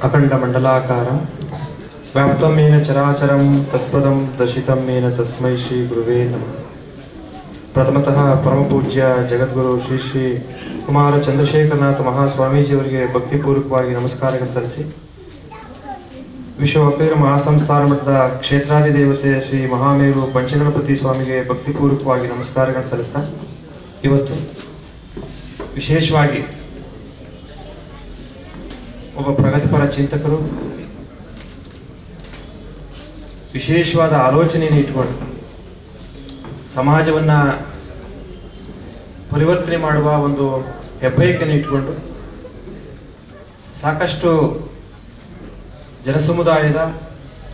अखंडमंडलाकारं व्याप्तं येन चराचरं तत्पदं दर्शितं येन तस्मै श्री गुरुवे नमः। प्रथमतः परमपूज्य जगद्गुरु ಶ್ರೀ ಶ್ರೀ ಕುಮಾರ ಚಂದ್ರಶೇಖರನಾಥ ಮಹಾಸ್ವಾಮೀಜಿಯವರಿಗೆ ಭಕ್ತಿಪೂರ್ವಕವಾಗಿ ನಮಸ್ಕಾರಗಳು ಸಲ್ಲಿಸಿ, ವಿಶ್ವ ಒಕ್ಕಲಿಗರ ಮಹಾಸಂಸ್ಥಾನ ಮಠದ ಕ್ಷೇತ್ರಾಧಿದೇವತೆ ಶ್ರೀ ಮಹಾಮೇರು ಪಂಚಗಣಪತಿ ಸ್ವಾಮಿಗೆ ಭಕ್ತಿಪೂರ್ವಕವಾಗಿ ನಮಸ್ಕಾರಗಳು ಸಲ್ಲಿಸ್ತಾ, ಇವತ್ತು ವಿಶೇಷವಾಗಿ ಒಬ್ಬ ಪ್ರಗತಿಪರ ಚಿಂತಕರು ವಿಶೇಷವಾದ ಆಲೋಚನೆಯನ್ನು ಇಟ್ಟುಕೊಂಡು ಸಮಾಜವನ್ನು ಪರಿವರ್ತನೆ ಮಾಡುವ ಒಂದು ಹೆಬ್ಬಯಕೆಯನ್ನು ಇಟ್ಟುಕೊಂಡು ಸಾಕಷ್ಟು ಜನಸಮುದಾಯದ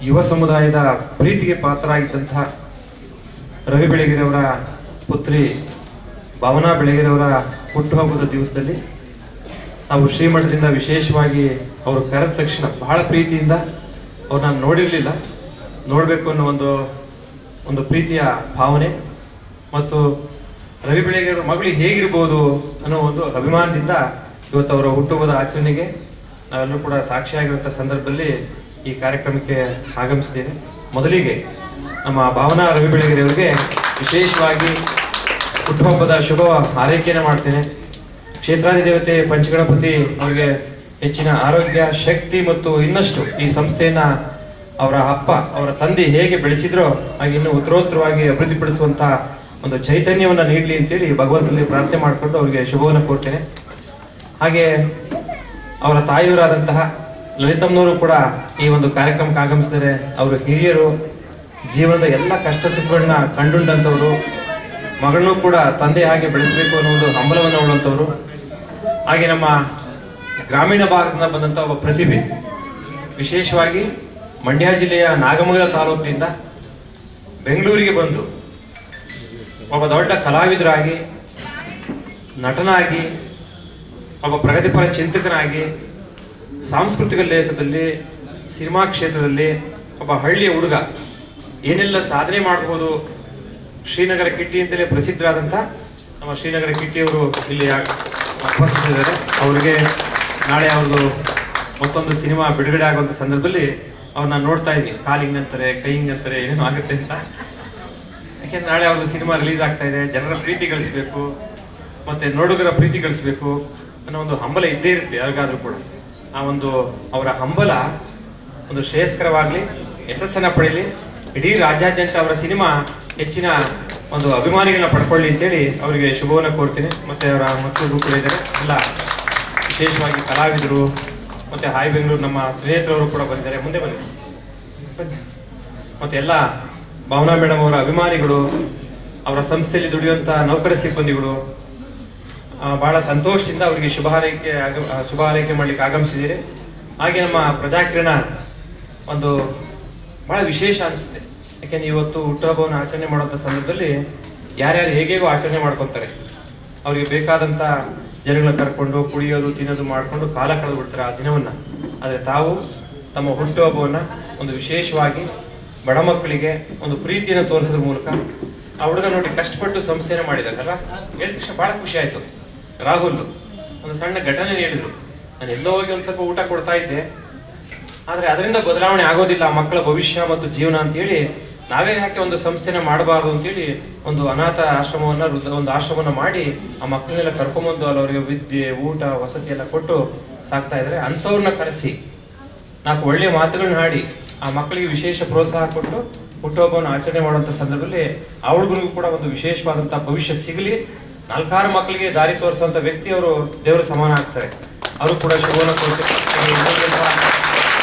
ಯುವ ಸಮುದಾಯದ ಪ್ರೀತಿಗೆ ಪಾತ್ರರಾಗಿದ್ದಂತಹ ರವಿ ಬೆಳಗೆರೆಯವರ ಪುತ್ರಿ ಭಾವನಾ ಬೆಳಗೆರೆಯವರ ಹುಟ್ಟುಹಬ್ಬದ ದಿವಸದಲ್ಲಿ ನಾವು ಶ್ರೀಮಠದಿಂದ ವಿಶೇಷವಾಗಿ ಅವರು ಕರೆದ ತಕ್ಷಣ ಬಹಳ ಪ್ರೀತಿಯಿಂದ ಅವ್ರನ್ನ ನೋಡಿರಲಿಲ್ಲ, ನೋಡಬೇಕು ಅನ್ನೋ ಒಂದು ಪ್ರೀತಿಯ ಭಾವನೆ ಮತ್ತು ರವಿ ಬೆಳಗೆರೆಯವರ ಮಗಳು ಹೇಗಿರ್ಬೋದು ಅನ್ನೋ ಒಂದು ಅಭಿಮಾನದಿಂದ ಇವತ್ತು ಅವರ ಹುಟ್ಟುಹಬ್ಬದ ಆಚರಣೆಗೆ ನಾವೆಲ್ಲರೂ ಕೂಡ ಸಾಕ್ಷಿಯಾಗಿರುವಂಥ ಸಂದರ್ಭದಲ್ಲಿ ಈ ಕಾರ್ಯಕ್ರಮಕ್ಕೆ ಆಗಮಿಸ್ತೇವೆ. ಮೊದಲಿಗೆ ನಮ್ಮ ಭಾವನಾ ರವಿ ಬೆಳಗೆರೆಯವರಿಗೆ ವಿಶೇಷವಾಗಿ ಹುಟ್ಟುಹಬ್ಬದ ಶುಭ ಹಾರೈಕೆಯನ್ನು ಮಾಡ್ತೇನೆ. ಕ್ಷೇತ್ರಾಧಿದೇವತೆ ಪಂಚಗಣಪತಿ ಅವರಿಗೆ ಹೆಚ್ಚಿನ ಆರೋಗ್ಯ, ಶಕ್ತಿ ಮತ್ತು ಇನ್ನಷ್ಟು ಈ ಸಂಸ್ಥೆಯನ್ನ ಅವರ ಅಪ್ಪ, ಅವರ ತಂದೆ ಹೇಗೆ ಬೆಳೆಸಿದ್ರೋ ಹಾಗೆ ಇನ್ನೂ ಉತ್ತರೋತ್ತರವಾಗಿ ಅಭಿವೃದ್ಧಿಪಡಿಸುವಂತ ಒಂದು ಚೈತನ್ಯವನ್ನು ನೀಡಲಿ ಅಂತೇಳಿ ಭಗವಂತನಲ್ಲಿ ಪ್ರಾರ್ಥನೆ ಮಾಡಿಕೊಂಡು ಅವರಿಗೆ ಶುಭವನ್ನು ಕೋರ್ತೇನೆ. ಹಾಗೆ ಅವರ ತಾಯಿಯವರಾದಂತಹ ಲಲಿತಮ್ಮನವರು ಕೂಡ ಈ ಒಂದು ಕಾರ್ಯಕ್ರಮಕ್ಕೆ ಆಗಮಿಸಿದರೆ. ಅವರು ಹಿರಿಯರು, ಜೀವನದ ಎಲ್ಲ ಕಷ್ಟ ಸುಖಗಳನ್ನ ಕಂಡುಂಡಂಥವ್ರು, ಮಗಳನ್ನೂ ಕೂಡ ತಂದೆ ಹಾಗೆ ಬೆಳೆಸಬೇಕು ಅನ್ನೋ ಒಂದು ಹಂಬಲವನ್ನು ಉಳ್ಳಂಥವ್ರು. ಹಾಗೆ ನಮ್ಮ ಗ್ರಾಮೀಣ ಭಾಗದಿಂದ ಬಂದಂಥ ಒಬ್ಬ ಪ್ರತಿಭೆ, ವಿಶೇಷವಾಗಿ ಮಂಡ್ಯ ಜಿಲ್ಲೆಯ ನಾಗಮಂಗಲ ತಾಲೂಕಿನಿಂದ ಬೆಂಗಳೂರಿಗೆ ಬಂದು ಒಬ್ಬ ದೊಡ್ಡ ಕಲಾವಿದರಾಗಿ, ನಟನಾಗಿ, ಒಬ್ಬ ಪ್ರಗತಿಪರ ಚಿಂತಕನಾಗಿ, ಸಾಂಸ್ಕೃತಿಕ ಲೇಖದಲ್ಲಿ, ಸಿನಿಮಾ ಕ್ಷೇತ್ರದಲ್ಲಿ ಒಬ್ಬ ಹಳ್ಳಿಯ ಹುಡುಗ ಏನೆಲ್ಲ ಸಾಧನೆ ಮಾಡಬಹುದು. ಶ್ರೀನಗರ ಕಿಟ್ಟಿ ಅಂತಲೇ ಪ್ರಸಿದ್ಧರಾದಂಥ ನಮ್ಮ ಶ್ರೀನಗರ ಕಿಟ್ಟಿಯವರು ಇಲ್ಲಿ ಉಪಸ್ಥಿತರಿದ್ದಾರೆ. ಅವರಿಗೆ ನಾಳೆ ಅವ್ರದ್ದು ಮತ್ತೊಂದು ಸಿನಿಮಾ ಬಿಡುಗಡೆ ಆಗುವಂಥ ಸಂದರ್ಭದಲ್ಲಿ ಅವ್ರನ್ನ ನೋಡ್ತಾ ಇದ್ದೀನಿ. ಕಾಲಿಂಗ್ ಅಂತಾರೆ, ಕೈಯಿಂಗ್ ಅಂತಾರೆ, ಏನೇನು ಆಗುತ್ತೆ ಅಂತ. ಯಾಕೆಂದ್ರೆ ನಾಳೆ ಅವ್ರದ್ದು ಸಿನಿಮಾ ರಿಲೀಸ್ ಆಗ್ತಾ ಇದೆ. ಜನರ ಪ್ರೀತಿ ಗಳಿಸ್ಬೇಕು ಮತ್ತೆ ನೋಡುಗರ ಪ್ರೀತಿ ಗಳಿಸ್ಬೇಕು ಅನ್ನೋ ಒಂದು ಹಂಬಲ ಇದ್ದೇ ಇರುತ್ತೆ ಯಾರಿಗಾದ್ರೂ ಕೂಡ. ಆ ಒಂದು ಅವರ ಹಂಬಲ ಒಂದು ಶ್ರೇಯಸ್ಕರವಾಗಲಿ, ಯಶಸ್ಸನ್ನ ಪಡೀಲಿ, ಇಡೀ ರಾಜ್ಯಾದ್ಯಂತ ಅವರ ಸಿನಿಮಾ ಹೆಚ್ಚಿನ ಒಂದು ಅಭಿಮಾನಿಗಳನ್ನ ಪಡ್ಕೊಳ್ಳಿ ಅಂತೇಳಿ ಅವರಿಗೆ ಶುಭವನ್ನು ಕೋರ್ತೀನಿ. ಮತ್ತೆ ಅವರ ಮಕ್ಕಳು ಕೂಡ ಇದ್ದಾರೆ, ಎಲ್ಲ ವಿಶೇಷವಾಗಿ ಕಲಾವಿದರು ಮತ್ತೆ ಹಾಯ್ ಬೆಂಗಳೂರು ನಮ್ಮ ತ್ರಿನೇತ್ರವರು ಕೂಡ ಬಂದಿದ್ದಾರೆ. ಮುಂದೆ ಬನ್ನಿ. ಮತ್ತೆ ಎಲ್ಲ ಭಾವನಾ ಮೇಡಮ್ ಅವರ ಅಭಿಮಾನಿಗಳು, ಅವರ ಸಂಸ್ಥೆಯಲ್ಲಿ ದುಡಿಯುವಂತ ನೌಕರ ಸಿಬ್ಬಂದಿಗಳು ಬಹಳ ಸಂತೋಷದಿಂದ ಅವರಿಗೆ ಶುಭ ಹಾರೈಕೆ ಮಾಡ್ಲಿಕ್ಕೆ ಆಗಮಿಸಿದ್ದೀರಿ. ಹಾಗೆ ನಮ್ಮ ಪ್ರಜಾಕಿರಣ ಒಂದು ಬಹಳ ವಿಶೇಷ ಅನಿಸುತ್ತೆ. ಯಾಕೆಂದ್ರೆ ಇವತ್ತು ಹುಟ್ಟುಹಬ್ಬವನ್ನು ಆಚರಣೆ ಮಾಡುವಂಥ ಸಂದರ್ಭದಲ್ಲಿ ಯಾರ್ಯಾರು ಹೇಗೇಗೋ ಆಚರಣೆ ಮಾಡ್ಕೊತಾರೆ. ಅವರಿಗೆ ಬೇಕಾದಂಥ ಜನಗಳನ್ನ ಕರ್ಕೊಂಡು ಕುಡಿಯೋದು ತಿನ್ನೋದು ಮಾಡಿಕೊಂಡು ಕಾಲ ಕಳೆದು ಬಿಡ್ತಾರೆ ಆ ದಿನವನ್ನ. ಆದರೆ ತಾವು ತಮ್ಮ ಹುಟ್ಟುಹಬ್ಬವನ್ನು ಒಂದು ವಿಶೇಷವಾಗಿ ಬಡ ಮಕ್ಕಳಿಗೆ ಒಂದು ಪ್ರೀತಿಯನ್ನು ತೋರಿಸೋದ್ರ ಮೂಲಕ ಆ ಹುಡುಗ ನೋಡಿ ಕಷ್ಟಪಟ್ಟು ಸಂಸ್ಥೆನ ಮಾಡಿದಾರಲ್ಲ, ಹೇಳಿದ ತಕ್ಷಣ ಬಹಳ ಖುಷಿ ಆಯ್ತು. ರಾಹುಲ್ ಒಂದು ಸಣ್ಣ ಘಟನೆ ಹೇಳಿದ್ರು, ನಾನು ಎಲ್ಲೋ ಹೋಗಿ ಒಂದ್ ಸ್ವಲ್ಪ ಊಟ ಕೊಡ್ತಾ ಇದ್ದೆ, ಆದ್ರೆ ಅದರಿಂದ ಬದಲಾವಣೆ ಆಗೋದಿಲ್ಲ ಮಕ್ಕಳ ಭವಿಷ್ಯ ಮತ್ತು ಜೀವನ ಅಂತ ಹೇಳಿ ನಾವೇ ಯಾಕೆ ಒಂದು ಸಂಸ್ಥೆನ ಮಾಡಬಾರ್ದು ಅಂತೇಳಿ ಒಂದು ಅನಾಥ ಒಂದು ಆಶ್ರಮವನ್ನ ಮಾಡಿ ಆ ಮಕ್ಕಳನ್ನೆಲ್ಲ ಕರ್ಕೊಂಬಂದು ಅವರಿಗೆ ವಿದ್ಯೆ, ಊಟ, ವಸತಿ ಎಲ್ಲ ಕೊಟ್ಟು ಸಾಕ್ತಾ ಇದ್ದಾರೆ. ಅಂಥವ್ರನ್ನ ಕರೆಸಿ 4 ಒಳ್ಳೆಯ ಮಾತುಗಳನ್ನ ಹಾಡಿ ಆ ಮಕ್ಕಳಿಗೆ ವಿಶೇಷ ಪ್ರೋತ್ಸಾಹ ಕೊಟ್ಟು ಹುಟ್ಟುಹಬ್ಬವನ್ನು ಆಚರಣೆ ಮಾಡುವಂತ ಸಂದರ್ಭದಲ್ಲಿ ಆ ಹುಡುಗನಿಗೂ ಕೂಡ ಒಂದು ವಿಶೇಷವಾದಂತಹ ಭವಿಷ್ಯ ಸಿಗಲಿ, 4 ಮಕ್ಕಳಿಗೆ ದಾರಿ ತೋರಿಸುವಂತ ವ್ಯಕ್ತಿ ಅವರು ದೇವರ ಸಮಾನ ಆಗ್ತಾರೆ. ಅವರು ಕೂಡ ಶುಭವನ್ನು ಕೊಡ್ತಾರೆ.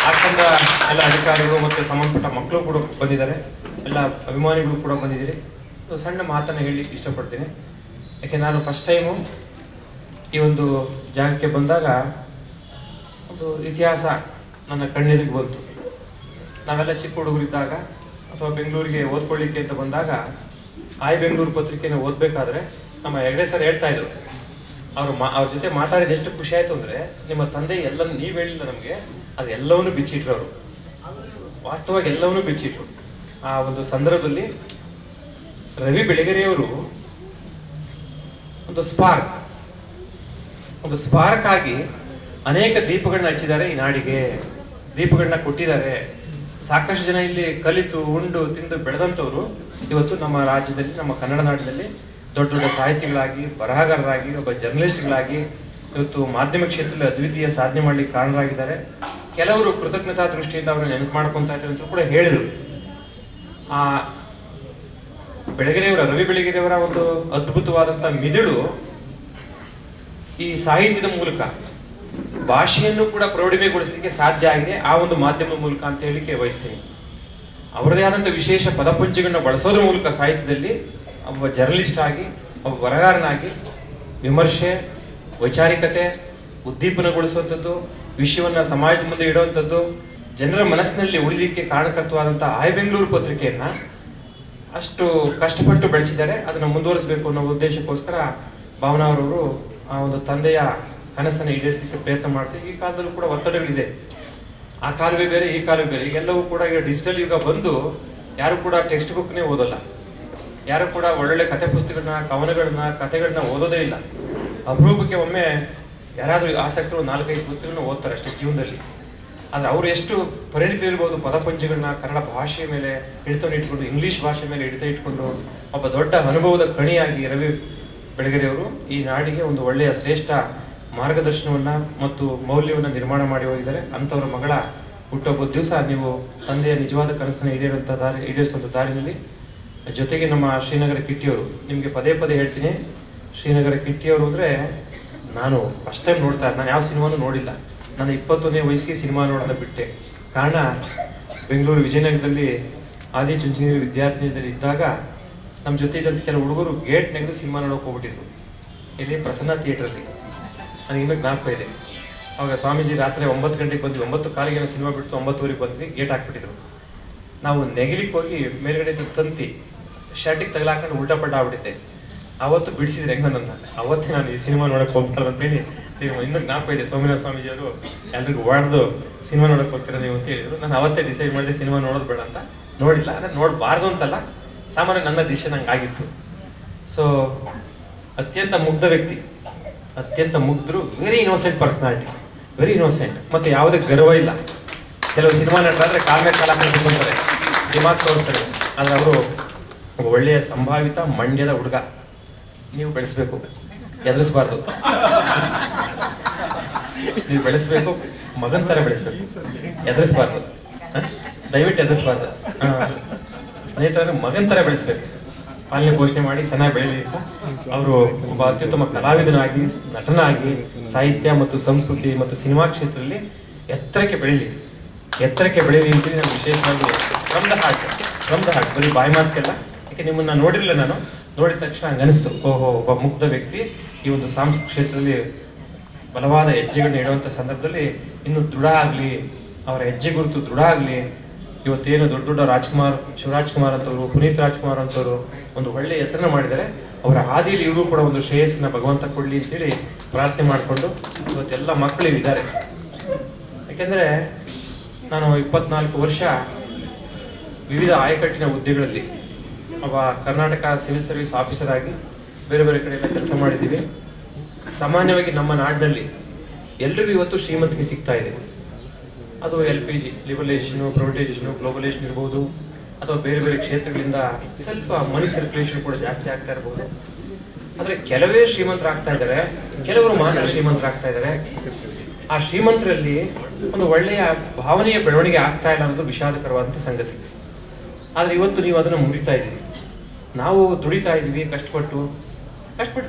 ಆಶ್ರಮದ ಎಲ್ಲ ಅಧಿಕಾರಿಗಳು ಮತ್ತೆ ಸಂಬಂಧಪಟ್ಟ ಮಕ್ಕಳು ಕೂಡ ಬಂದಿದ್ದಾರೆ, ಎಲ್ಲ ಅಭಿಮಾನಿಗಳು ಕೂಡ ಬಂದಿದ್ದೀರಿ. ಒಂದು ಸಣ್ಣ ಮಾತನ್ನು ಹೇಳಲಿಕ್ಕೆ ಇಷ್ಟಪಡ್ತೀನಿ. ಯಾಕೆ ನಾನು ಫಸ್ಟ್ ಟೈಮು ಈ ಒಂದು ಜಾಗಕ್ಕೆ ಬಂದಾಗ ಒಂದು ಇತಿಹಾಸ ನನ್ನ ಕಣ್ಣೆದುರಿಗೆ ಬಂತು. ನಾವೆಲ್ಲ ಚಿಕ್ಕ ಹುಡುಗರಿದ್ದಾಗ ಅಥವಾ ಬೆಂಗಳೂರಿಗೆ ಓದ್ಕೊಳ್ಳಿಕ್ಕೆ ಅಂತ ಬಂದಾಗ ಆಯ್ ಬೆಂಗಳೂರು ಪತ್ರಿಕೆನ ಓದಬೇಕಾದ್ರೆ ನಮ್ಮ ಹೆಗ್ಡೆ ಸರ್ ಹೇಳ್ತಾ ಇದ್ರು, ಅವ್ರ ಜೊತೆ ಮಾತಾಡಿದ ಎಷ್ಟು ಖುಷಿ ಆಯ್ತು ಅಂದ್ರೆ, ನಿಮ್ಮ ತಂದೆ ಎಲ್ಲ ನೀವ್ ಹೇಳಿಲ್ಲ ನಮ್ಗೆ, ಅದು ಎಲ್ಲವನ್ನೂ ಬಿಚ್ಚಿಟ್ರು. ಅವರು ವಾಸ್ತವವಾಗಿ ಎಲ್ಲವನ್ನೂ ಬಿಚ್ಚಿಟ್ರು. ಆ ಒಂದು ಸಂದರ್ಭದಲ್ಲಿ ರವಿ ಬೆಳಗೆರೆಯವರು ಒಂದು ಸ್ಪಾರ್ಕ್ ಆಗಿ ಅನೇಕ ದೀಪಗಳನ್ನ ಹಚ್ಚಿದ್ದಾರೆ ಈ ನಾಡಿಗೆ, ದೀಪಗಳನ್ನ ಕೊಟ್ಟಿದ್ದಾರೆ. ಸಾಕಷ್ಟು ಜನ ಇಲ್ಲಿ ಕಲಿತು ಉಂಡು ತಿಂದು ಬೆಳೆದಂಥವ್ರು ಇವತ್ತು ನಮ್ಮ ರಾಜ್ಯದಲ್ಲಿ, ನಮ್ಮ ಕನ್ನಡ ನಾಡಿನಲ್ಲಿ ದೊಡ್ಡ ದೊಡ್ಡ ಸಾಹಿತಿಗಳಾಗಿ, ಬರಹಗಾರರಾಗಿ, ಒಬ್ಬ ಜರ್ನಲಿಸ್ಟ್ಗಳಾಗಿ ಇವತ್ತು ಮಾಧ್ಯಮ ಕ್ಷೇತ್ರದಲ್ಲಿ ಅದ್ವಿತೀಯ ಸಾಧನೆ ಮಾಡ್ಲಿಕ್ಕೆ ಕಾರಣರಾಗಿದ್ದಾರೆ. ಕೆಲವರು ಕೃತಜ್ಞತಾ ದೃಷ್ಟಿಯಿಂದ ಅವ್ರನ್ನ ನೆನಪು ಮಾಡ್ಕೊಂತ ಇದ್ದಾರೆ ಅಂತ ಕೂಡ ಹೇಳಿದ್ರು. ಆ ಬೆಳಗೆರೆಯವರ, ರವಿ ಬೆಳಗೆರೆಯವರ ಒಂದು ಅದ್ಭುತವಾದಂತಹ ಮಿದುಳು ಈ ಸಾಹಿತ್ಯದ ಮೂಲಕ ಭಾಷೆಯನ್ನು ಕೂಡ ಪ್ರೌಢಿಮೆಗೊಳಿಸಲಿಕ್ಕೆ ಸಾಧ್ಯ ಆಗಿದೆ ಆ ಒಂದು ಮಾಧ್ಯಮದ ಮೂಲಕ ಅಂತ ಹೇಳಿಕೆ ವಹಿಸ್ತೀನಿ. ಅವರದೇ ಆದಂತಹ ವಿಶೇಷ ಪದಪುಂಜಗಳನ್ನ ಬಳಸೋದ್ರ ಮೂಲಕ ಸಾಹಿತ್ಯದಲ್ಲಿ ಒಬ್ಬ ಜರ್ನಲಿಸ್ಟ್ ಆಗಿ, ಒಬ್ಬ ಬರಹಗಾರನಾಗಿ ವಿಮರ್ಶೆ, ವೈಚಾರಿಕತೆ, ಉದ್ದೀಪನಗೊಳಿಸುವಂಥದ್ದು, ವಿಷಯವನ್ನ ಸಮಾಜದ ಮುಂದೆ ಇಡುವಂಥದ್ದು, ಜನರ ಮನಸ್ಸಿನಲ್ಲಿ ಉಳಿಲಿಕ್ಕೆ ಕಾರಣಕರ್ತವಾದಂತಹ ಆಯ್ ಬೆಂಗಳೂರು ಪತ್ರಿಕೆಯನ್ನ ಅಷ್ಟು ಕಷ್ಟಪಟ್ಟು ಬೆಳೆಸಿದ್ದಾರೆ. ಅದನ್ನ ಮುಂದುವರಿಸಬೇಕು ಅನ್ನೋ ಉದ್ದೇಶಕ್ಕೋಸ್ಕರ ಭಾವನಾ ಅವರವರು ಆ ಒಂದು ತಂದೆಯ ಕನಸನ್ನು ಈಡೇರಿಸಲಿಕ್ಕೆ ಪ್ರಯತ್ನ ಮಾಡ್ತಾರೆ. ಈ ಕಾಲದಲ್ಲೂ ಕೂಡ ಒತ್ತಡಗಳಿದೆ. ಆ ಕಾಲವೇ ಬೇರೆ, ಈ ಕಾಲವೇ ಬೇರೆ. ಈಗೆಲ್ಲವೂ ಕೂಡ ಈಗ ಡಿಜಿಟಲ್ ಯುಗ ಬಂದು ಯಾರು ಕೂಡ ಟೆಕ್ಸ್ಟ್ ಬುಕ್ನೇ ಓದಲ್ಲ, ಯಾರು ಕೂಡ ಒಳ್ಳೊಳ್ಳೆ ಕಥೆ ಪುಸ್ತಕಗಳನ್ನ, ಕಥೆಗಳನ್ನ ಓದೋದೇ ಇಲ್ಲ. ಅಪರೂಪಕ್ಕೆ ಒಮ್ಮೆ ಯಾರಾದ್ರೂ ಆಸಕ್ತರು 4-5 ಪುಸ್ತಕಗಳನ್ನ ಓದ್ತಾರೆ ಅಷ್ಟೇ ಜೀವನದಲ್ಲಿ. ಆದ್ರೆ ಅವ್ರು ಎಷ್ಟು ಪರಿಣಿತರಿರ್ಬೋದು ಪದಪಂಚಗಳನ್ನ ಕನ್ನಡ ಭಾಷೆಯ ಮೇಲೆ ಹಿಡಿತವನ್ನು ಇಟ್ಕೊಂಡು, ಇಂಗ್ಲಿಷ್ ಭಾಷೆ ಮೇಲೆ ಹಿಡಿತ ಇಟ್ಕೊಂಡು ಒಬ್ಬ ದೊಡ್ಡ ಅನುಭವದ ಕಣಿಯಾಗಿ ರವಿ ಬೆಳಗೆರೆಯವರು ಈ ನಾಡಿಗೆ ಒಂದು ಒಳ್ಳೆಯ ಶ್ರೇಷ್ಠ ಮಾರ್ಗದರ್ಶನವನ್ನ ಮತ್ತು ಮೌಲ್ಯವನ್ನ ನಿರ್ಮಾಣ ಮಾಡಿ ಹೋಗಿದ್ದಾರೆ. ಅಂತವರ ಮಗಳ ಹುಟ್ಟುಹಬ್ಬದ ದಿವಸ ನೀವು ತಂದೆಯ ನಿಜವಾದ ಕನಸನ್ನು ಈಡೇರಿಸುವಂತ ದಾರಿನಲ್ಲಿ ಜೊತೆಗೆ ನಮ್ಮ ಶ್ರೀನಗರ ಕಿಟ್ಟಿಯವರು, ನಿಮ್ಗೆ ಪದೇ ಪದೇ ಹೇಳ್ತೀನಿ, ಶ್ರೀನಗರ ಕಿಟ್ಟಿಯವರು ಅಂದ್ರೆ ನಾನು ಫಸ್ಟ್ ಟೈಮ್ ನೋಡ್ತಾ ನಾನು ಯಾವ ಸಿನಿಮಾನು ನೋಡಿಲ್ಲ. ನಾನು 21ನೇ ವಯಸ್ಸಿಗೆ ಸಿನಿಮಾ ನೋಡೋದ ಬಿಟ್ಟೆ. ಕಾರಣ ಬೆಂಗಳೂರು ವಿಜಯನಗರದಲ್ಲಿ ಆದಿಚುಂಚನಗಿರಿ ವಿದ್ಯಾರ್ಥಿನಿಯಲ್ಲಿ ಇದ್ದಾಗ ನಮ್ಮ ಜೊತೆ ಇದ್ದಂತ ಕೆಲವು ಹುಡುಗರು ಗೇಟ್ ನೆಗೆದು ಸಿನಿಮಾ ನೋಡೋಕೆ ಹೋಗ್ಬಿಟ್ಟಿದ್ರು. ಇಲ್ಲಿ ಪ್ರಸನ್ನ ಥಿಯೇಟ್ರಲ್ಲಿ. ನನಗೆ ಇನ್ನೂ ಜ್ಞಾಪಕ ಇದೆ. ಅವಾಗ ಸ್ವಾಮೀಜಿ ರಾತ್ರಿ 9 ಗಂಟೆಗೆ ಬಂದ್ವಿ, 9:15 ಸಿನಿಮಾ ಬಿಟ್ಟು 9:00 ಬಂದ್ವಿ. ಗೇಟ್ ಹಾಕ್ಬಿಟ್ಟಿದ್ರು. ನಾವು ನೆಗಿಲಿಕ್ಕೆ ಹೋಗಿ ಮೇಲ್ಗಡೆ ತಂತಿ ಶರ್ಟಿಗೆ ತಗಲಾಕೊಂಡು ಉಲ್ಟಾ ಪಲ್ಟಾ ಆಗ್ಬಿಟ್ಟಿದ್ದೆ. ಅವತ್ತು ಬಿಡಿಸಿದ್ರೆ ಹೆಂಗ ನನ್ನ, ಅವತ್ತೇ ನಾನು ಈ ಸಿನಿಮಾ ನೋಡಕ್ ಹೋಗ್ಬಾರ್ದು ಅಂತೇಳಿ ಇನ್ನೂ ಜ್ಞಾಪಕ ಇದೆ. ಸೋಮನಾಥ ಸ್ವಾಮೀಜಿ ಅವರು ಎಲ್ರಿಗೂ ಹೊಡೆದು ಸಿನಿಮಾ ನೋಡಕ್ ಹೋಗ್ತೀರ ನೀವು ಅಂತ ಹೇಳಿದ್ರು. ನಾನು ಅವತ್ತೇ ಡಿಸೈಡ್ ಮಾಡಿದೆ ಸಿನಿಮಾ ನೋಡೋದು ಬೇಡ ಅಂತ. ನೋಡಿಲ್ಲ, ಅಂದ್ರೆ ನೋಡಬಾರ್ದು ಅಂತಲ್ಲ, ಸಾಮಾನ್ಯ ನನ್ನ ಡಿಸಿಷನ್ ಹಂಗಾಗಿತ್ತು. ಸೊ ಅತ್ಯಂತ ಮುಗ್ಧ ವ್ಯಕ್ತಿ, ಅತ್ಯಂತ ಮುಗ್ಧರು, very innocent personality, very innocent. ಮತ್ತೆ ಯಾವುದೇ ಗರ್ವ ಇಲ್ಲ. ಕೆಲವು ಸಿನಿಮಾ ನಟರಾದ್ರೆ ಕಾಲ ಮೇಲೆ ಕಾಲ ಹಾಕೊಂಡ್ರೆ ದಿಮಾಗ್ ತೋರಿಸ್ತಾರೆ. ಆದ್ರೆ ಅವರು ಒಳ್ಳೆಯ ಸಂಭಾವಿತ ಮಂಡ್ಯದ ಹುಡುಗ. ನೀವು ಬೆಳೆಸ್ಬೇಕು, ಎದುರಿಸಬಾರ್ದು. ನೀವು ಬೆಳೆಸ್ಬೇಕು, ಮಗನ್ ತರ ಬೆಳೆಸ್ಬೇಕು, ಎದುರಿಸಬಾರ್ದು. ದಯವಿಟ್ಟು ಎದುರಿಸಬಾರ್ದು. ಸ್ನೇಹಿತರನ್ನು ಮಗನ್ ತರ ಬೆಳೆಸ್ಬೇಕು, ಪಾಲನೆ ಪೋಷಣೆ ಮಾಡಿ ಚೆನ್ನಾಗಿ ಬೆಳೀಲಿ ಅಂತ. ಅವರು ಒಬ್ಬ ಅತ್ಯುತ್ತಮ ಕಲಾವಿದನಾಗಿ, ನಟನಾಗಿ, ಸಾಹಿತ್ಯ ಮತ್ತು ಸಂಸ್ಕೃತಿ ಮತ್ತು ಸಿನಿಮಾ ಕ್ಷೇತ್ರದಲ್ಲಿ ಎತ್ತರಕ್ಕೆ ಬೆಳೀಲಿ ಅಂತೇಳಿ ನಾನು ವಿಶೇಷವಾಗಿ ಫ್ರಮ್ ದ ಹಾರ್ಟ್, ಬರೀ ಬಾಯಿ ಮಾತಕ್ಕೆಲ್ಲ. ಯಾಕೆ ನಿಮ್ಮನ್ನ ನೋಡಿರಲಿಲ್ಲ, ನಾನು ನೋಡಿದ ತಕ್ಷಣ ಹಂಗೆ ಅನಿಸ್ತು, ಓಹೋ ಒಬ್ಬ ಮುಗ್ಧ ವ್ಯಕ್ತಿ ಈ ಒಂದು ಸಾಂಸ್ಕೃತಿಕ ಕ್ಷೇತ್ರದಲ್ಲಿ ಬಲವಾದ ಹೆಜ್ಜೆಗಳನ್ನ ಇಡುವಂಥ ಸಂದರ್ಭದಲ್ಲಿ ಇನ್ನು ದೃಢ ಆಗಲಿ, ಅವರ ಹೆಜ್ಜೆ ಗುರುತು ದೃಢ ಆಗಲಿ. ಇವತ್ತೇನು ದೊಡ್ಡ ದೊಡ್ಡ ಶಿವರಾಜ್ ಕುಮಾರ್ ಅಂತವರು, ಪುನೀತ್ ರಾಜ್ಕುಮಾರ್ ಅಂತವರು ಒಂದು ಒಳ್ಳೆಯ ಹೆಸರನ್ನ ಮಾಡಿದ್ದಾರೆ. ಅವರ ಹಾದಿಯಲ್ಲಿ ಇವರು ಕೂಡ ಒಂದು ಶ್ರೇಯಸ್ಸನ್ನ ಭಗವಂತ ಕೊಡ್ಲಿ ಅಂತೇಳಿ ಪ್ರಾರ್ಥನೆ ಮಾಡಿಕೊಂಡು ಇವತ್ತೆಲ್ಲ ಮಕ್ಕಳು ಇದ್ದಾರೆ. ಯಾಕೆಂದ್ರೆ ನಾನು 24 ವರ್ಷ ವಿವಿಧ ಆಯಕಟ್ಟಿನ ಹುದ್ದೆಗಳಲ್ಲಿ ಒಬ್ಬ ಕರ್ನಾಟಕ ಸಿವಿಲ್ ಸರ್ವಿಸ್ ಆಫೀಸರ್ ಆಗಿ ಬೇರೆ ಬೇರೆ ಕಡೆ ಎಲ್ಲ ಕೆಲಸ ಮಾಡಿದ್ದೀವಿ. ಸಾಮಾನ್ಯವಾಗಿ ನಮ್ಮ ನಾಡಿನಲ್ಲಿ ಎಲ್ರಿಗೂ ಇವತ್ತು ಶ್ರೀಮಂತಿಕೆ ಸಿಗ್ತಾ ಇದೆ. ಅದು LPG, ಲಿಬರಲೈಸೇಷನು, ಪ್ರೈವೇಟೈಸೇಷನು, ಗ್ಲೋಬಲೈಸೇಷನ್ ಇರ್ಬೋದು, ಅಥವಾ ಬೇರೆ ಬೇರೆ ಕ್ಷೇತ್ರಗಳಿಂದ ಸ್ವಲ್ಪ ಮನಿ ಸರ್ಕ್ಯುಲೇಷನ್ ಕೂಡ ಜಾಸ್ತಿ ಆಗ್ತಾ ಇರ್ಬೋದು. ಆದರೆ ಕೆಲವೇ ಶ್ರೀಮಂತರಾಗ್ತಾ ಇದ್ದಾರೆ, ಕೆಲವರು ಮಾತ್ರ ಶ್ರೀಮಂತರಾಗ್ತಾ ಇದ್ದಾರೆ. ಆ ಶ್ರೀಮಂತರಲ್ಲಿ ಒಂದು ಒಳ್ಳೆಯ ಭಾವನೆಯ ಬೆಳವಣಿಗೆ ಆಗ್ತಾ ಇಲ್ಲ ಅನ್ನೋದು ವಿಷಾದಕರವಾದಂಥ ಸಂಗತಿ. ಆದರೆ ಇವತ್ತು ನೀವು ಅದನ್ನು ಮುರಿತಾ ಇದ್ದೀರಿ. ನಾವು ದುಡಿತಾ ಇದ್ದೀವಿ, ಕಷ್ಟಪಟ್ಟು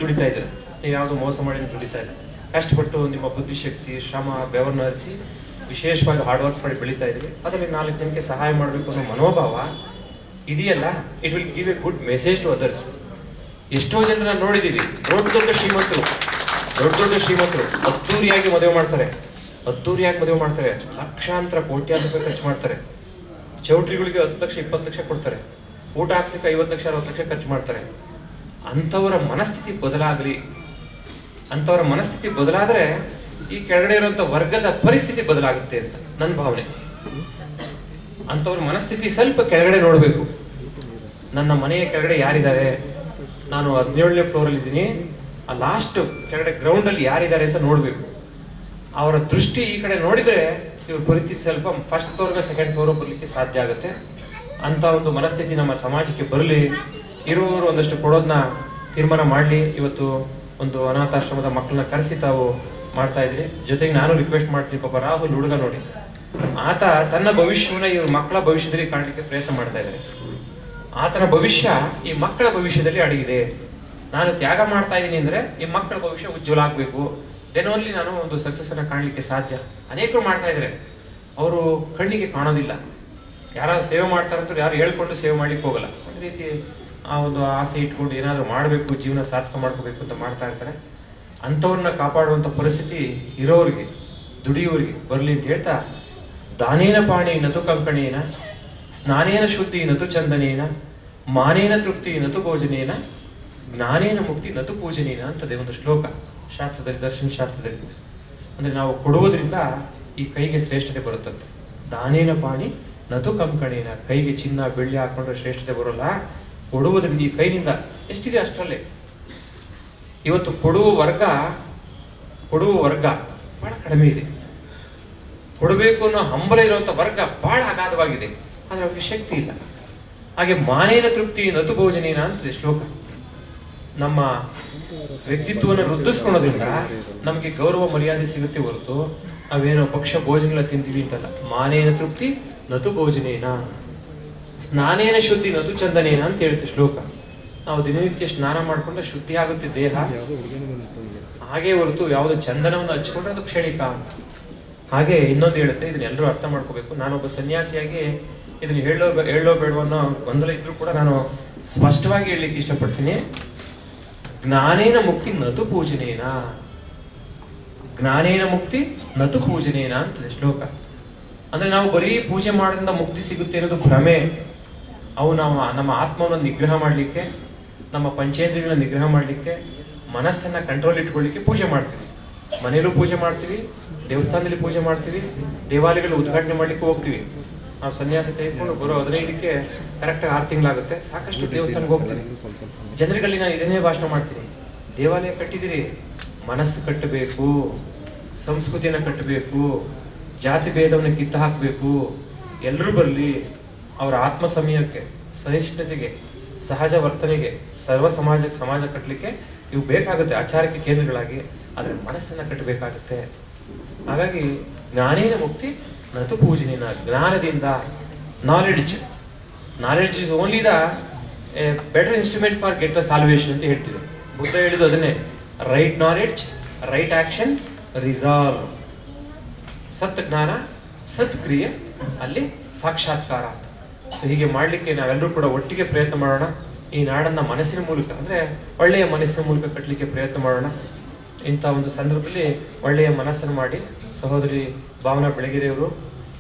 ದುಡಿತಾ ಇದ್ದೀರ. ನೀವು ಯಾವುದು ಮೋಸ ಮಾಡಿ ದುಡಿತಾ ಇಲ್ಲ. ಕಷ್ಟಪಟ್ಟು ನಿಮ್ಮ ಬುದ್ಧಿಶಕ್ತಿ, ಶ್ರಮ, ಬೆವರನ್ನ ಹರಿಸಿ ವಿಶೇಷವಾಗಿ ಹಾರ್ಡ್ ವರ್ಕ್ ಮಾಡಿ ಬೆಳೀತಾ ಇದ್ವಿ. ಅದರಲ್ಲಿ 4 ಜನಕ್ಕೆ ಸಹಾಯ ಮಾಡಬೇಕು ಅನ್ನೋ ಮನೋಭಾವ ಇದೆಯಲ್ಲ, it will give a good message to others. ಎಷ್ಟೋ ಜನರನ್ನ ನೋಡಿದ್ದೀವಿ, ದೊಡ್ಡ ದೊಡ್ಡ ಶ್ರೀಮಂತರು ಅದ್ದೂರಿಯಾಗಿ ಮದುವೆ ಮಾಡ್ತಾರೆ, ಲಕ್ಷಾಂತರ ಕೋಟ್ಯಾಂತರ ರೂಪಾಯಿ ಖರ್ಚು ಮಾಡ್ತಾರೆ. ಚೌಟ್ರಿಗಳಿಗೆ 10 ಲಕ್ಷ 20 ಲಕ್ಷ ಕೊಡ್ತಾರೆ, ಊಟ ಹಾಕ್ಸಲಿಕ್ಕೆ 50 ಲಕ್ಷ 60 ಲಕ್ಷ ಖರ್ಚು ಮಾಡ್ತಾರೆ. ಅಂಥವರ ಮನಸ್ಥಿತಿ ಬದಲಾದ್ರೆ ಈ ಕೆಳಗಡೆ ಇರುವಂತ ವರ್ಗದ ಪರಿಸ್ಥಿತಿ ಬದಲಾಗುತ್ತೆ ಅಂತ ನನ್ನ ಭಾವನೆ. ಅಂಥವ್ರ ಮನಸ್ಥಿತಿ ಸ್ವಲ್ಪ ಕೆಳಗಡೆ ನೋಡ್ಬೇಕು. ನನ್ನ ಮನೆಯ ಕೆಳಗಡೆ ಯಾರಿದ್ದಾರೆ, ನಾನು 17ನೇ ಫ್ಲೋರ್ ಅಲ್ಲಿ ಇದ್ದೀನಿ, ಆ ಲಾಸ್ಟ್ ಕೆಳಗಡೆ ಗ್ರೌಂಡ್ ಅಲ್ಲಿ ಯಾರಿದ್ದಾರೆ ಅಂತ ನೋಡ್ಬೇಕು. ಅವರ ದೃಷ್ಟಿ ಈ ಕಡೆ ನೋಡಿದರೆ ಇವ್ರ ಪರಿಸ್ಥಿತಿ ಸ್ವಲ್ಪ ಫಸ್ಟ್ ಫ್ಲೋರ್ಗೆ ಸೆಕೆಂಡ್ ಫ್ಲೋರ್ ಬರಲಿಕ್ಕೆ ಸಾಧ್ಯ ಆಗುತ್ತೆ. ಅಂತ ಒಂದು ಮನಸ್ಥಿತಿ ನಮ್ಮ ಸಮಾಜಕ್ಕೆ ಬರಲಿ, ಇರುವವರು ಒಂದಷ್ಟು ಕೊಡೋದನ್ನ ತೀರ್ಮಾನ ಮಾಡಲಿ. ಇವತ್ತು ಒಂದು ಅನಾಥಾಶ್ರಮದ ಮಕ್ಕಳನ್ನ ಕರೆಸಿ ತಾವು ಮಾಡ್ತಾ ಇದ್ರಿ. ಜೊತೆಗೆ ನಾನು ರಿಕ್ವೆಸ್ಟ್ ಮಾಡ್ತೀನಿ, ಪಾಪ ರಾಹುಲ್ ಹುಡುಗ ನೋಡಿ, ಆತ ತನ್ನ ಭವಿಷ್ಯವನ್ನ ಇವ್ರ ಮಕ್ಕಳ ಭವಿಷ್ಯದಲ್ಲಿ ಕಾಣಲಿಕ್ಕೆ ಪ್ರಯತ್ನ ಮಾಡ್ತಾ ಇದ್ದಾರೆ. ಆತನ ಭವಿಷ್ಯ ಈ ಮಕ್ಕಳ ಭವಿಷ್ಯದಲ್ಲಿ ಅಡಗಿದೆ. ನಾನು ತ್ಯಾಗ ಮಾಡ್ತಾ ಇದ್ದೀನಿ ಅಂದ್ರೆ ಈ ಮಕ್ಕಳ ಭವಿಷ್ಯ ಉಜ್ವಲ ಆಗ್ಬೇಕು, ದೆನ್ ಓನ್ಲಿ ನಾನು ಒಂದು ಸಕ್ಸಸ್ ಅನ್ನ ಕಾಣಲಿಕ್ಕೆ ಸಾಧ್ಯ. ಅನೇಕರು ಮಾಡ್ತಾ ಇದ್ದಾರೆ, ಅವರು ಕಣ್ಣಿಗೆ ಕಾಣೋದಿಲ್ಲ. ಯಾರಾದ್ರು ಸೇವೆ ಮಾಡ್ತಾರಂತ ಯಾರು ಹೇಳ್ಕೊಂಡು ಸೇವೆ ಮಾಡ್ಲಿಕ್ಕೆ ಹೋಗಲ್ಲ. ಒಂದು ರೀತಿ ಆ ಒಂದು ಆಸೆ ಇಟ್ಕೊಂಡು ಏನಾದರೂ ಮಾಡಬೇಕು, ಜೀವನ ಸಾರ್ಥಕ ಮಾಡ್ಕೋಬೇಕು ಅಂತ ಮಾಡ್ತಾ ಇರ್ತಾರೆ. ಅಂಥವ್ರನ್ನ ಕಾಪಾಡುವಂಥ ಪರಿಸ್ಥಿತಿ ಇರೋರಿಗೆ, ದುಡಿಯೋರಿಗೆ ಬರಲಿ ಅಂತ ಹೇಳ್ತಾ, ದಾನೇನ ಪಾಣಿ ನತು ಕಂಕಣೇನ, ಸ್ನಾನೇನ ಶುದ್ಧಿ ನತು ಚಂದನೇನ, ಮಾನೇನ ತೃಪ್ತಿ ನತು ಭೋಜನೇನ, ಜ್ಞಾನೇನ ಮುಕ್ತಿ ನತು ಪೂಜನೇನ ಅಂತದೆ ಒಂದು ಶ್ಲೋಕ ಶಾಸ್ತ್ರದಲ್ಲಿ, ದರ್ಶನ ಶಾಸ್ತ್ರದಲ್ಲಿ. ಅಂದ್ರೆ ನಾವು ಕೊಡುವುದರಿಂದ ಈ ಕೈಗೆ ಶ್ರೇಷ್ಠತೆ ಬರುತ್ತಂತೆ. ದಾನೇನ ಪಾಣಿ ನತು ಕಂಕಣೇನ, ಕೈಗೆ ಚಿನ್ನ ಬೆಳ್ಳಿ ಹಾಕೊಂಡ್ರೆ ಶ್ರೇಷ್ಠತೆ ಬರೋಲ್ಲ, ಕೊಡುವುದರಿಂದ ಈ ಕೈನಿಂದ ಎಷ್ಟಿದೆ ಅಷ್ಟರಲ್ಲೇ. ಇವತ್ತು ಕೊಡುವ ವರ್ಗ ಬಹಳ ಕಡಿಮೆ ಇದೆ. ಕೊಡಬೇಕು ಅನ್ನೋ ಹಂಬಲ ಇರುವಂತ ವರ್ಗ ಬಹಳ ಅಗಾಧವಾಗಿದೆ, ಆದ್ರೆ ಅವ್ರಿಗೆ ಶಕ್ತಿ ಇಲ್ಲ. ಹಾಗೆ ಮಾನೇನ ತೃಪ್ತಿ ನತು ಭೋಜನೇನ ಅಂತದೆ ಶ್ಲೋಕ. ನಮ್ಮ ವ್ಯಕ್ತಿತ್ವವನ್ನು ವೃದ್ಧಿಸ್ಕೊಳ್ಳೋದ್ರಿಂದ ನಮಗೆ ಗೌರವ ಮರ್ಯಾದೆ ಸಿಗುತ್ತೆ ಹೊರತು ನಾವೇನೋ ಭಕ್ಷ್ಯ ಭೋಜನಗಳ ತಿಂತೀವಿ ಅಂತಲ್ಲ. ಮಾನೇನ ತೃಪ್ತಿ ನತು ಭೋಜನೇನ, ಸ್ನಾನೇನ ಶುದ್ಧಿ ನತು ಚಂದನೇನ ಅಂತ ಹೇಳುತ್ತೆ ಶ್ಲೋಕ. ನಾವು ದಿನನಿತ್ಯ ಸ್ನಾನ ಮಾಡ್ಕೊಂಡ್ರೆ ಶುದ್ಧಿ ಆಗುತ್ತೆ ದೇಹ, ಹಾಗೆ ಹೊರತು ಯಾವುದೋ ಚಂದನವನ್ನು ಹಚ್ಕೊಂಡ್ರೆ ಅದು ಕ್ಷಣಿಕ ಅಂತ. ಹಾಗೆ ಇನ್ನೊಂದು ಹೇಳುತ್ತೆ, ಇದನ್ನ ಎಲ್ಲರೂ ಅರ್ಥ ಮಾಡ್ಕೋಬೇಕು. ನಾನೊಬ್ಬ ಸನ್ಯಾಸಿಯಾಗಿ ಇದನ್ನ ಹೇಳೋ ಬೇಡವನ್ನೋ ಗೊಂದಲ ಇದ್ರೂ ಕೂಡ ನಾನು ಸ್ಪಷ್ಟವಾಗಿ ಹೇಳಲಿಕ್ಕೆ ಇಷ್ಟಪಡ್ತೀನಿ. ಜ್ಞಾನೇನ ಮುಕ್ತಿ ನತು ಪೂಜನೇನ, ಜ್ಞಾನೇನ ಮುಕ್ತಿ ನತು ಪೂಜನೇನ ಅಂತದೆ ಶ್ಲೋಕ. ಅಂದ್ರೆ ನಾವು ಬರೀ ಪೂಜೆ ಮಾಡೋದ್ರಿಂದ ಮುಕ್ತಿ ಸಿಗುತ್ತೆ ಅನ್ನೋದು ಭ್ರಮೆ. ಅವು ನಾವು ನಮ್ಮ ಆತ್ಮವನ್ನು ನಿಗ್ರಹ ಮಾಡಲಿಕ್ಕೆ, ನಮ್ಮ ಪಂಚೇಂದ್ರಿಯಗಳನ್ನ ನಿಗ್ರಹ ಮಾಡಲಿಕ್ಕೆ, ಮನಸ್ಸನ್ನ ಕಂಟ್ರೋಲ್ ಇಟ್ಕೊಳ್ಳಿಕ್ಕೆ ಪೂಜೆ ಮಾಡ್ತೀವಿ. ಮನೆಯಲ್ಲೂ ಪೂಜೆ ಮಾಡ್ತೀವಿ, ದೇವಸ್ಥಾನದಲ್ಲಿ ಪೂಜೆ ಮಾಡ್ತೀವಿ, ದೇವಾಲಯಗಳು ಉದ್ಘಾಟನೆ ಮಾಡ್ಲಿಕ್ಕೆ ಹೋಗ್ತೀವಿ. ನಾವು ಸನ್ಯಾಸ ತೆಗೆದುಕೊಂಡು ಬರೋ 15ಕ್ಕೆ ಕರೆಕ್ಟಾಗಿ 6 ತಿಂಗಳಾಗುತ್ತೆ, ಸಾಕಷ್ಟು ದೇವಸ್ಥಾನಕ್ಕೆ ಹೋಗ್ತೀವಿ. ಜನರಿಗಲ್ಲಿ ನಾನು ಇದನ್ನೇ ಭಾಷಣ ಮಾಡ್ತೀನಿ, ದೇವಾಲಯ ಕಟ್ಟಿದಿರಿ, ಮನಸ್ಸು ಕಟ್ಟಬೇಕು, ಸಂಸ್ಕೃತಿಯನ್ನು ಕಟ್ಟಬೇಕು, ಜಾತಿ ಭೇದವನ್ನು ಕಿತ್ತು ಹಾಕಬೇಕು, ಎಲ್ಲರೂ ಬರಲಿ, ಅವರ ಆತ್ಮ ಸಮಯಕ್ಕೆ, ಸಹಿಷ್ಣುತೆಗೆ, ಸಹಜ ವರ್ತನೆಗೆ, ಸಮಾಜ ಕಟ್ಟಲಿಕ್ಕೆ ಇವು ಬೇಕಾಗುತ್ತೆ ಆಚಾರಕ್ಕೆ ಕೇಂದ್ರಗಳಾಗಿ. ಆದರೆ ಮನಸ್ಸನ್ನ ಕಟ್ಟಬೇಕಾಗುತ್ತೆ. ಹಾಗಾಗಿ ಜ್ಞಾನೇನ ಮುಕ್ತಿ ನತು ಪೂಜನೇನ, ಜ್ಞಾನದಿಂದ, knowledge is only the better instrument for get the salvation ಅಂತ ಹೇಳ್ತೀವಿ. ಬುದ್ಧ ಹೇಳಿದ್ದು ಅದನ್ನೇ, right knowledge, right action, resolve. ಸತ್ ಜ್ಞಾನ, ಸತ್ಕ್ರಿಯೆ, ಅಲ್ಲಿ ಸಾಕ್ಷಾತ್ಕಾರ ಅಂತ. ಸೊ ಹೀಗೆ ಮಾಡಲಿಕ್ಕೆ ನಾವೆಲ್ಲರೂ ಕೂಡ ಒಟ್ಟಿಗೆ ಪ್ರಯತ್ನ ಮಾಡೋಣ. ಈ ನಾಡನ್ನ ಮನಸ್ಸಿನ ಮೂಲಕ, ಅಂದ್ರೆ ಒಳ್ಳೆಯ ಮನಸ್ಸಿನ ಮೂಲಕ ಕಟ್ಟಲಿಕ್ಕೆ ಪ್ರಯತ್ನ ಮಾಡೋಣ. ಇಂಥ ಒಂದು ಸಂದರ್ಭದಲ್ಲಿ ಒಳ್ಳೆಯ ಮನಸ್ಸನ್ನು ಮಾಡಿ, ಸಹೋದರಿ ಭಾವನಾ ಬೆಳಗೆರೆಯವರು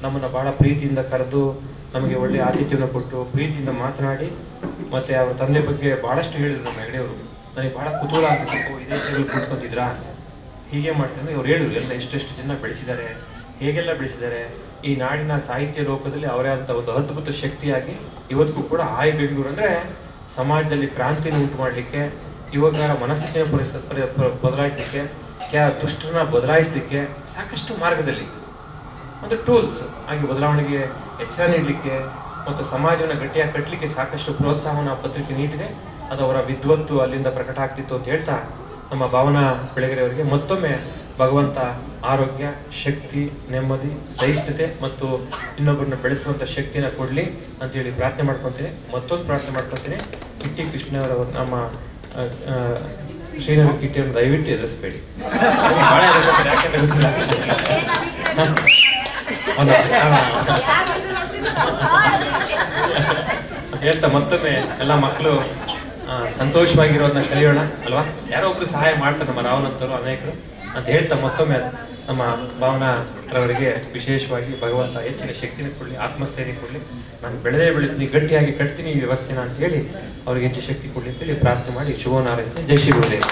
ನಮ್ಮನ್ನು ಬಹಳ ಪ್ರೀತಿಯಿಂದ ಕರೆದು ನಮಗೆ ಒಳ್ಳೆಯ ಆತಿಥ್ಯವನ್ನು ಕೊಟ್ಟು ಪ್ರೀತಿಯಿಂದ ಮಾತನಾಡಿ, ಮತ್ತೆ ಅವ್ರ ತಂದೆ ಬಗ್ಗೆ ಬಹಳಷ್ಟು ಹೇಳಿದ್ರು ನಮ್ಮ ಹೆಗಡೆಯವರು. ನನಗೆ ಬಹಳ ಕುತೂಹಲ ಆಗ್ತಿತ್ತು, ಇದೇ ಜಾಗದಲ್ಲಿ ಕೂತ್ಕೊತಿದ್ರಾ, ಹೀಗೆ ಮಾಡ್ತಿದ್ರೆ ಅವ್ರು ಹೇಳಿದ್ರು ಎಲ್ಲ ಎಷ್ಟೆಷ್ಟು ಜನ ಬೆಳೆಸಿದ್ದಾರೆ, ಹೇಗೆಲ್ಲ ಬೆಳೆಸಿದ್ದಾರೆ. ಈ ನಾಡಿನ ಸಾಹಿತ್ಯ ಲೋಕದಲ್ಲಿ ಅವರೇ ಆದಂಥ ಒಂದು ಅದ್ಭುತ ಶಕ್ತಿಯಾಗಿ ಇವತ್ತಿಗೂ ಕೂಡ ಆಯ್ ಬೆಂಗಳೂರು ಅಂದರೆ ಸಮಾಜದಲ್ಲಿ ಕ್ರಾಂತಿಯನ್ನು ಉಂಟು ಮಾಡಲಿಕ್ಕೆ, ಯುವಕರ ಮನಸ್ಥಿತಿಯನ್ನು ಬದಲಾಯಿಸಲಿಕ್ಕೆ, ದುಷ್ಟರನ್ನ ಬದಲಾಯಿಸಲಿಕ್ಕೆ ಸಾಕಷ್ಟು ಮಾರ್ಗದಲ್ಲಿ ಒಂದು ಟೂಲ್ಸ್ ಆಗಿ ಬದಲಾವಣೆಗೆ ಎಚ್ಚರ ನೀಡಲಿಕ್ಕೆ ಮತ್ತು ಸಮಾಜವನ್ನು ಗಟ್ಟಿಯಾಗಿ ಕಟ್ಟಲಿಕ್ಕೆ ಸಾಕಷ್ಟು ಪ್ರೋತ್ಸಾಹವನ್ನು ಆ ಪತ್ರಿಕೆ ನೀಡಿದೆ. ಅದು ಅವರ ವಿದ್ವತ್ತು ಅಲ್ಲಿಂದ ಪ್ರಕಟ ಆಗ್ತಿತ್ತು ಅಂತ ಹೇಳ್ತಾ, ನಮ್ಮ ಭಾವನಾ ಬೆಳಗೆರೆಯವರಿಗೆ ಮತ್ತೊಮ್ಮೆ ಭಗವಂತ ಆರೋಗ್ಯ, ಶಕ್ತಿ, ನೆಮ್ಮದಿ, ಸಹಿಷ್ಣುತೆ ಮತ್ತು ಇನ್ನೊಬ್ಬರನ್ನ ಬೆಳೆಸುವಂಥ ಶಕ್ತಿನ ಕೊಡಲಿ ಅಂತೇಳಿ ಪ್ರಾರ್ಥನೆ ಮಾಡ್ಕೊತೀನಿ. ಮತ್ತೊಂದು ಪ್ರಾರ್ಥನೆ ಮಾಡ್ಕೊತೀನಿ, ಕಿಟ್ಟಿ ಕೃಷ್ಣವರವರು, ನಮ್ಮ ಶ್ರೀನಗರ ಕಿಟ್ಟಿಯನ್ನು ದಯವಿಟ್ಟು ಎದುರಿಸಬೇಡಿ. ಭಾಳ ಯಾಕೆ ಗೊತ್ತಿಲ್ಲ ಅಂತ ಹೇಳ್ತಾ, ಮತ್ತೊಮ್ಮೆ ಎಲ್ಲ ಮಕ್ಕಳು ಸಂತೋಷವಾಗಿರೋದನ್ನ ಕಲಿಯೋಣ ಅಲ್ವಾ. ಯಾರೋ ಒಬ್ರು ಸಹಾಯ ಮಾಡ್ತಾರೆ ನಮ್ಮ ರಾವಣಂತರು ಅನೇಕರು ಅಂತ ಹೇಳ್ತಾ, ಮತ್ತೊಮ್ಮೆ ನಮ್ಮ ಭಾವನಾರವರಿಗೆ ವಿಶೇಷವಾಗಿ ಭಗವಂತ ಹೆಚ್ಚಿನ ಶಕ್ತಿನ ಕೊಡಲಿ, ಆತ್ಮಸ್ಥೈರ್ಯ ಕೊಡಲಿ. ನಾನು ಬೆಳೆತೀನಿ, ಗಟ್ಟಿಯಾಗಿ ಕಟ್ತೀನಿ ಈ ವ್ಯವಸ್ಥೆನ ಅಂತ ಹೇಳಿ ಅವ್ರಿಗೆ ಹೆಚ್ಚು ಶಕ್ತಿ ಕೊಡಲಿ ಅಂತೇಳಿ ಪ್ರಾರ್ಥನೆ ಮಾಡಿ ಶುಭವನ್ನು ಹಾರೈಸ್ತೀನಿ. ಜೈ ಶ್ರೀ ಗುರುದೇವ್.